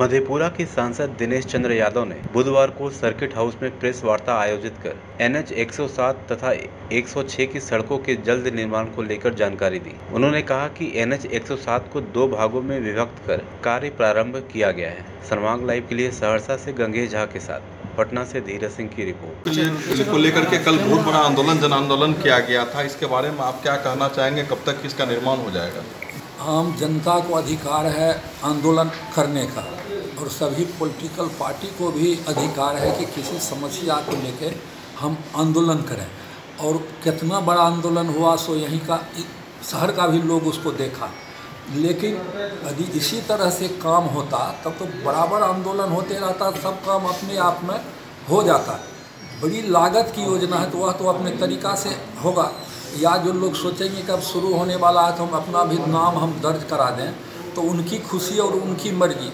मधेपुरा के सांसद दिनेश चंद्र यादव ने बुधवार को सर्किट हाउस में प्रेस वार्ता आयोजित कर NH 107 तथा 106 की सड़कों के जल्द निर्माण को लेकर जानकारी दी। उन्होंने कहा कि NH 107 को 2 भागों में विभक्त कर कार्य प्रारंभ किया गया है। सर्वांग लाइव के लिए सहरसा से गंगेश झा के साथ पटना से धीरज सिंह की रिपोर्ट। इसको लेकर के कल बहुत बड़ा जन आंदोलन किया गया था, इसके बारे में आप क्या कहना चाहेंगे? कब तक इसका निर्माण हो जाएगा? आम जनता को अधिकार है आंदोलन करने का और सभी पॉलिटिकल पार्टी को भी अधिकार है कि किसी समस्या को लेकर हम आंदोलन करें। और कितना बड़ा आंदोलन हुआ सो यहीं का शहर का भी लोग उसको देखा। लेकिन यदि इसी तरह से काम होता तब तो बराबर आंदोलन होते रहता, सब काम अपने आप में हो जाता। बड़ी लागत की योजना है तो वह तो अपने तरीक़ा से होगा। या जो लोग सोचेंगे कि अब शुरू होने वाला है तो हम अपना भी नाम हम दर्ज करा दें, तो उनकी खुशी और उनकी मर्जी।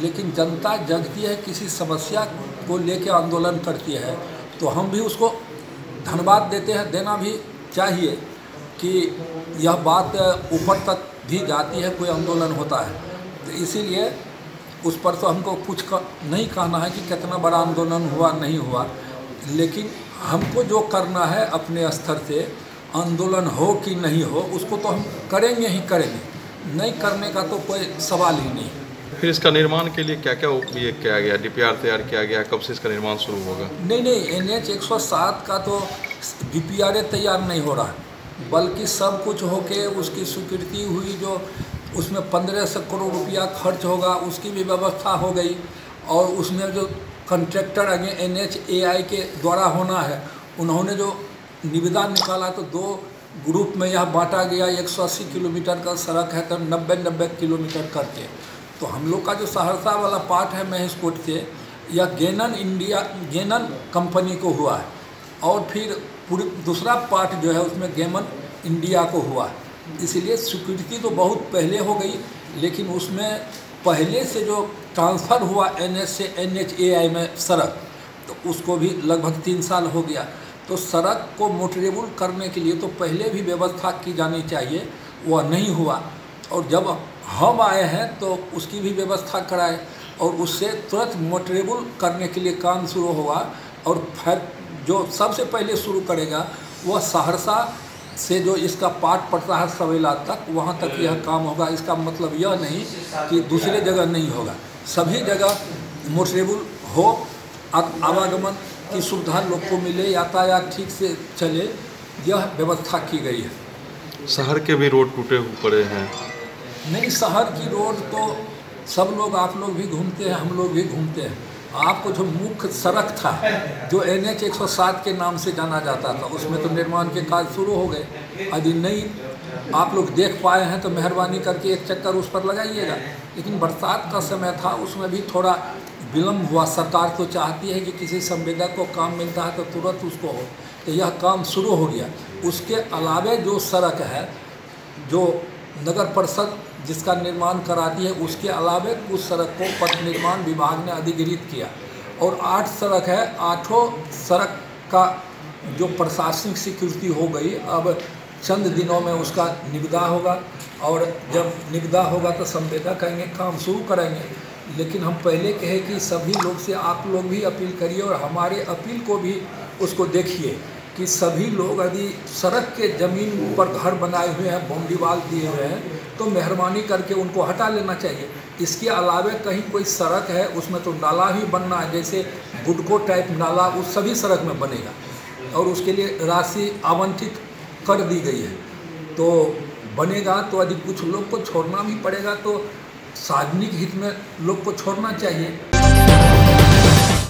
लेकिन जनता जगती है, किसी समस्या को लेकर आंदोलन करती है तो हम भी उसको धन्यवाद देते हैं, देना भी चाहिए कि यह बात ऊपर तक भी जाती है, कोई आंदोलन होता है तो इसीलिए उस पर तो हमको कुछ नहीं कहना है कि कितना बड़ा आंदोलन हुआ नहीं हुआ। लेकिन हमको जो करना है अपने स्तर से, आंदोलन हो कि नहीं हो उसको तो हम करेंगे ही करेंगे, नहीं करने का तो कोई सवाल ही नहीं। फिर इसका निर्माण के लिए क्या क्या ये किया गया? DPR तैयार किया गया, कब से इसका निर्माण शुरू होगा? नहीं, NH 107 का तो DPR तैयार नहीं हो रहा है, बल्कि सब कुछ होके उसकी स्वीकृति हुई, जो उसमें 1500 करोड़ रुपया खर्च होगा उसकी भी व्यवस्था हो गई। और उसमें जो कॉन्ट्रैक्टर आगे NHAI के द्वारा होना है, उन्होंने जो निविदा निकाला तो 2 ग्रुप में यह बांटा गया। 180 किलोमीटर का सड़क है तो 90 किलोमीटर करके। तो हम लोग का जो सहरसा वाला पार्ट है महेशकोट से, यह गेनन कंपनी को हुआ है। और फिर पूरी दूसरा पार्ट जो है उसमें गेमन इंडिया को हुआ है। इसलिए स्वीकृति तो बहुत पहले हो गई, लेकिन उसमें पहले से जो ट्रांसफ़र हुआ NH से NHAI में सड़क, तो उसको भी लगभग 3 साल हो गया। तो सड़क को मोटरेबल करने के लिए तो पहले भी व्यवस्था की जानी चाहिए, वह नहीं हुआ। और जब हम आए हैं तो उसकी भी व्यवस्था कराए और उससे तुरंत मोटरेबल करने के लिए काम शुरू हुआ। और फिर जो सबसे पहले शुरू करेगा वह सहरसा से जो इसका पार्ट पड़ता है सवेला तक, वहाँ तक यह काम होगा। इसका मतलब यह नहीं कि दूसरे जगह नहीं होगा, सभी जगह मोटरेबल हो, आवागमन की सुविधा लोग को मिले, यातायात ठीक से चले, यह व्यवस्था की गई है। शहर के भी रोड टूटे पड़े हैं? नहीं, शहर की रोड तो सब लोग, आप लोग भी घूमते हैं, हम लोग भी घूमते हैं। आपको जो मुख्य सड़क था जो NH 107 के नाम से जाना जाता था, उसमें तो निर्माण के कार्य शुरू हो गए। यदि नहीं आप लोग देख पाए हैं तो मेहरबानी करके एक चक्कर उस पर लगाइएगा। लेकिन बरसात का समय था, उसमें भी थोड़ा विलम्ब हुआ। सरकार तो चाहती है कि किसी संवेदक को काम मिलता है तो तुरंत उसको हो, तो यह काम शुरू हो गया। उसके अलावे जो सड़क है, जो नगर परिषद जिसका निर्माण कराती है, उसके अलावे कुछ सड़क को पथ निर्माण विभाग ने अधिग्रहित किया। और 8 सड़क है, 8 सड़क का जो प्रशासनिक स्वीकृति हो गई। अब चंद दिनों में उसका निविदा होगा और जब निविदा होगा तो संवेदक कहेंगे काम शुरू करेंगे। लेकिन हम पहले कहे कि सभी लोग से आप लोग भी अपील करिए और हमारे अपील को भी उसको देखिए कि सभी लोग यदि सड़क के ज़मीन पर घर बनाए हुए हैं, बाउंड्री वाल दिए हुए हैं, तो मेहरबानी करके उनको हटा लेना चाहिए। इसके अलावे कहीं कोई सड़क है उसमें तो नाला भी बनना है, जैसे बुडको टाइप नाला, उस सभी सड़क में बनेगा और उसके लिए राशि आवंटित कर दी गई है। तो बनेगा तो यदि कुछ लोग को छोड़ना भी पड़ेगा तो सार्वजनिक हित में लोग को छोड़ना चाहिए।